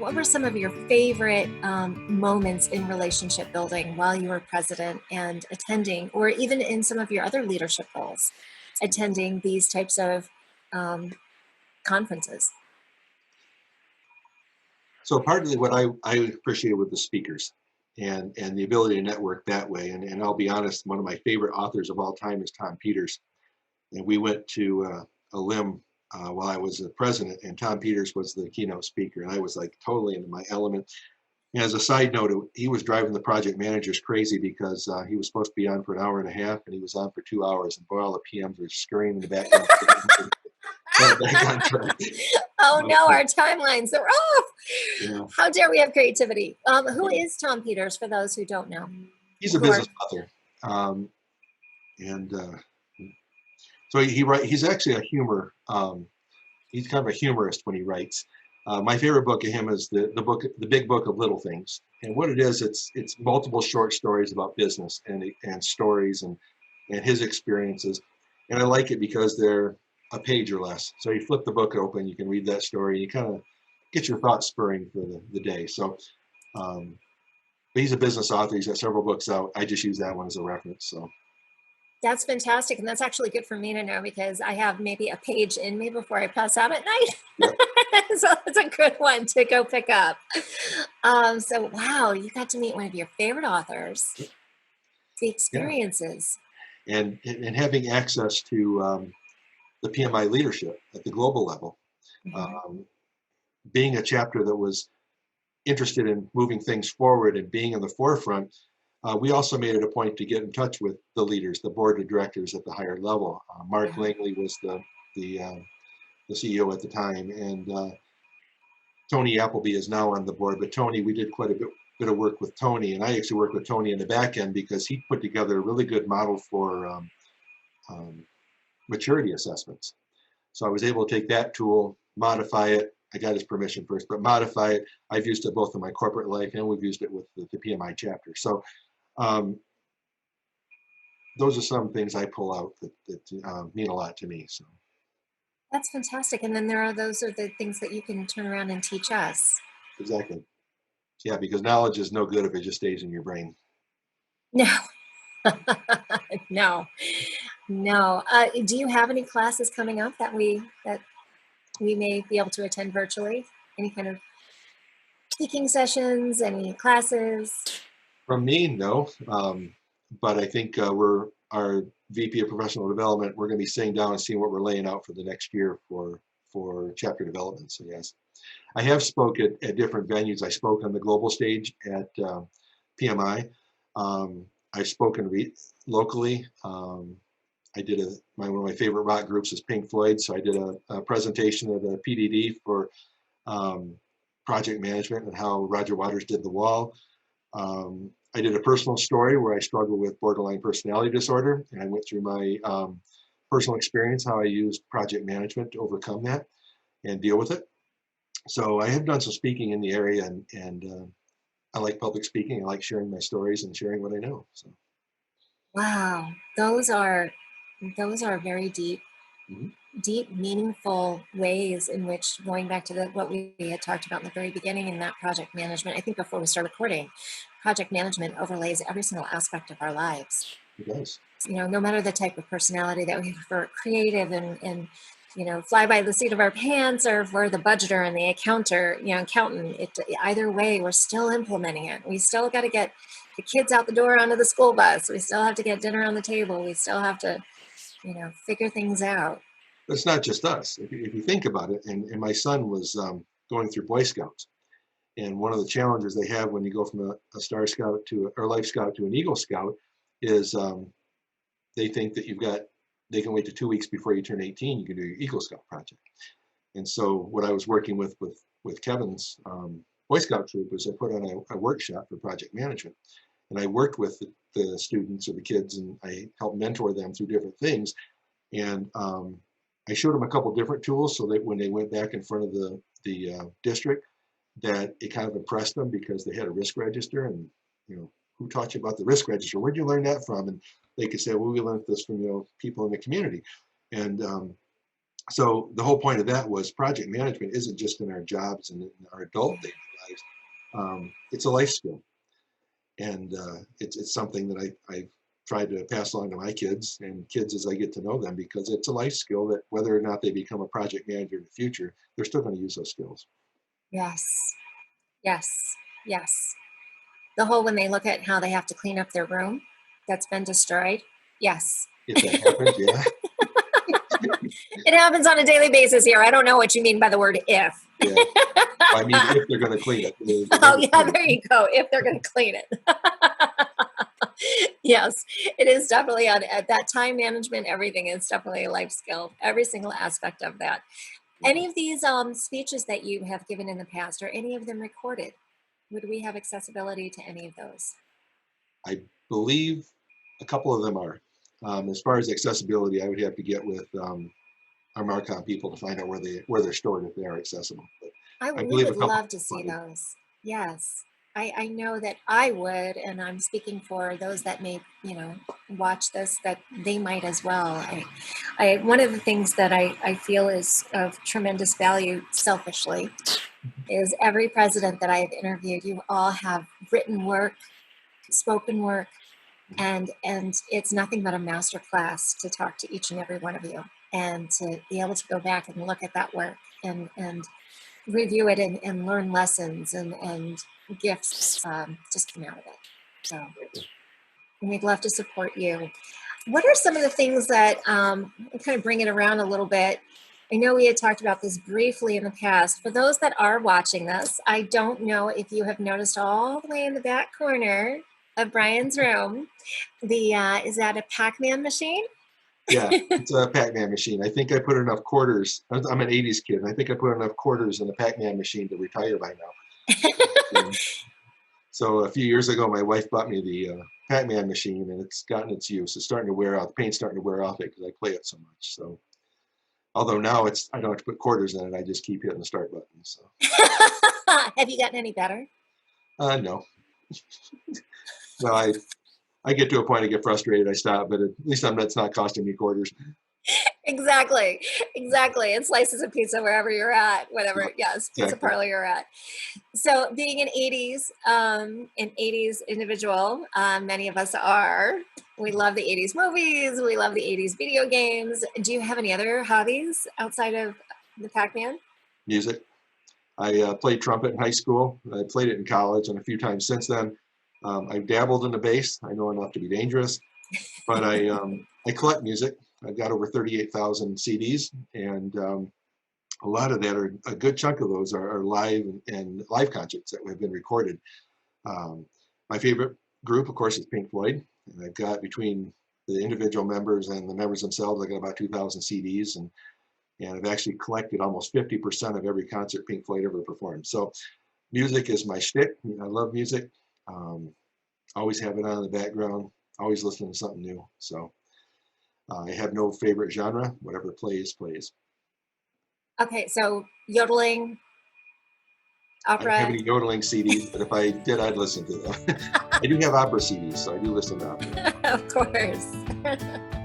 what were some of your favorite moments in relationship building while you were president and attending, or even in some of your other leadership roles, attending these types of um, conferences? So partly what I appreciate with the speakers and the ability to network that way. And I'll be honest, one of my favorite authors of all time is Tom Peters. And we went to a limb while I was the president, and Tom Peters was the keynote speaker, and I was like totally into my element. And as a side note, he was driving the project managers crazy because he was supposed to be on for an hour and a half, and he was on for 2 hours, and boy, all the PMs were screaming in the background. Back on track. Oh no, our timelines are off. Yeah. How dare we have creativity? Who is Tom Peters, for those who don't know? He's a business author. And so he's actually a humor. He's kind of a humorist when he writes. My favorite book of him is the Big Book of Little Things. And what it is, it's multiple short stories about business and stories and his experiences. And I like it because they're a page or less. So you flip the book open, you can read that story, you kind of get your thoughts spurring for the day. So but he's a business author. He's got several books out. I just use that one as a reference. So that's fantastic. And that's actually good for me to know, because I have maybe a page in me before I pass out at night. Yep. So it's a good one to go pick up. So, wow, you got to meet one of your favorite authors, the experiences. Yeah. And having access to the PMI leadership at the global level, being a chapter that was interested in moving things forward and being in the forefront, we also made it a point to get in touch with the leaders, the board of directors at the higher level. Mark Langley was the CEO at the time, and Tony Appleby is now on the board. But Tony, we did quite a bit of work with Tony, and I actually worked with Tony in the back end because he put together a really good model for maturity assessments. So I was able to take that tool, modify it. I got his permission first, but modify it. I've used it both in my corporate life, and we've used it with the PMI chapter. So those are some things I pull out that mean a lot to me. So that's fantastic. And then those are the things that you can turn around and teach us. Exactly. Yeah, because knowledge is no good if it just stays in your brain. No. No. Do you have any classes coming up that we may be able to attend virtually? Any kind of speaking sessions, any classes? From me, no. But I think our VP of Professional Development, we're going to be sitting down and seeing what we're laying out for the next year for chapter development. So yes, I have spoke at different venues. I spoke on the global stage at PMI. I've spoken locally. I did one of my favorite rock groups is Pink Floyd, so I did a presentation at a PDD for project management and how Roger Waters did The Wall. I did a personal story where I struggle with borderline personality disorder, and I went through my personal experience, how I used project management to overcome that and deal with it. So I have done some speaking in the area, and I like public speaking. I like sharing my stories and sharing what I know. So. Wow, those are very deep, meaningful ways in which, going back to what we had talked about in the very beginning in that project management, I think before we start recording, project management overlays every single aspect of our lives. It does. No matter the type of personality that we prefer, creative and fly by the seat of our pants, or if we're the budgeter and the accountant, either way, we're still implementing it. We still got to get the kids out the door onto the school bus. We still have to get dinner on the table. We still have to, figure things out. But it's not just us. If you think about it, and my son was going through Boy Scouts, and one of the challenges they have when you go from a Star Scout or Life Scout to an Eagle Scout is they think that they can wait to 2 weeks before you turn 18, you can do your Eagle Scout project. And so what I was working with Kevin's Boy Scout troop was I put on a workshop for project management. And I worked with the students or the kids, and I helped mentor them through different things. And I showed them a couple different tools so that when they went back in front of the district, that it kind of impressed them because they had a risk register, and who taught you about the risk register? Where'd you learn that from? And they could say, well, we learned this from people in the community. And So the whole point of that was project management isn't just in our jobs and in our adult daily lives. It's a life skill, and it's something that I've tried to pass along to my kids and kids as I get to know them, because it's a life skill that whether or not they become a project manager in the future, they're still going to use those skills. Yes. Yes. Yes. The whole when they look at how they have to clean up their room that's been destroyed. Yes. If that happens, yeah, It happens on a daily basis here. I don't know what you mean by the word if. yeah. I mean, if they're going to clean it, they Oh, never yeah, clean it. there you go. If they're going to clean it. Yes, it is definitely on at that time management. Everything is definitely a life skill. Every single aspect of that. Yeah. Any of these speeches that you have given in the past, are any of them recorded? Would we have accessibility to any of those? I believe a couple of them are. As far as accessibility, I would have to get with our Marcom people to find out where they're stored if they are accessible. But I We believe a would couple love to are see recorded. those. Yes. I know that I would, and I'm speaking for those that may, watch this, that they might as well. One of the things that I feel is of tremendous value selfishly is every president that I've interviewed, you all have written work, spoken work, and it's nothing but a master class to talk to each and every one of you and to be able to go back and look at that work and review it and learn lessons and gifts just come out of it. So, and we'd love to support you. What are some of the things that kind of bring it around a little bit? I know we had talked about this briefly in the past. For those that are watching this, I don't know if you have noticed all the way in the back corner of Brian's room, the is that a Pac-Man machine? Yeah, it's a Pac-Man machine. I think I put enough quarters. I'm an '80s kid, and I think I put enough quarters in a Pac-Man machine to retire by now. So a few years ago, my wife bought me the Pac-Man machine, and it's gotten its use. It's starting to wear out. The paint's starting to wear off it because I play it so much. So although now I don't have to put quarters in it, I just keep hitting the start button. So Have you gotten any better? no, no, I get to a point I get frustrated, I stop, but at least it's not costing me quarters. Exactly, exactly. And slices of pizza wherever you're at, Yeah, whatever. Yes, pizza exactly. parlor you're at. So, being an '80s individual, many of us are. We love the '80s movies. We love the '80s video games. Do you have any other hobbies outside of the Pac-Man? Music. I played trumpet in high school. I played it in college and a few times since then. I've dabbled in the bass. I know enough to be dangerous, but I collect music. I've got over 38,000 CDs, and a lot of that are a good chunk of those are live and live concerts that have been recorded. Um, my favorite group, of course, is Pink Floyd, and I've got between the individual members and the members themselves, I got about 2,000 CDs, and I've actually collected almost 50% of every concert Pink Floyd ever performed. So music is my shtick. I love music. Um, Always have it on in the background. Always listening to something new. So I have no favorite genre. Whatever plays, plays. Okay, so yodeling, I don't have opera. any yodeling CDs, but if I did, I'd listen to them. I do have opera CDs, so I do listen to opera. Of course.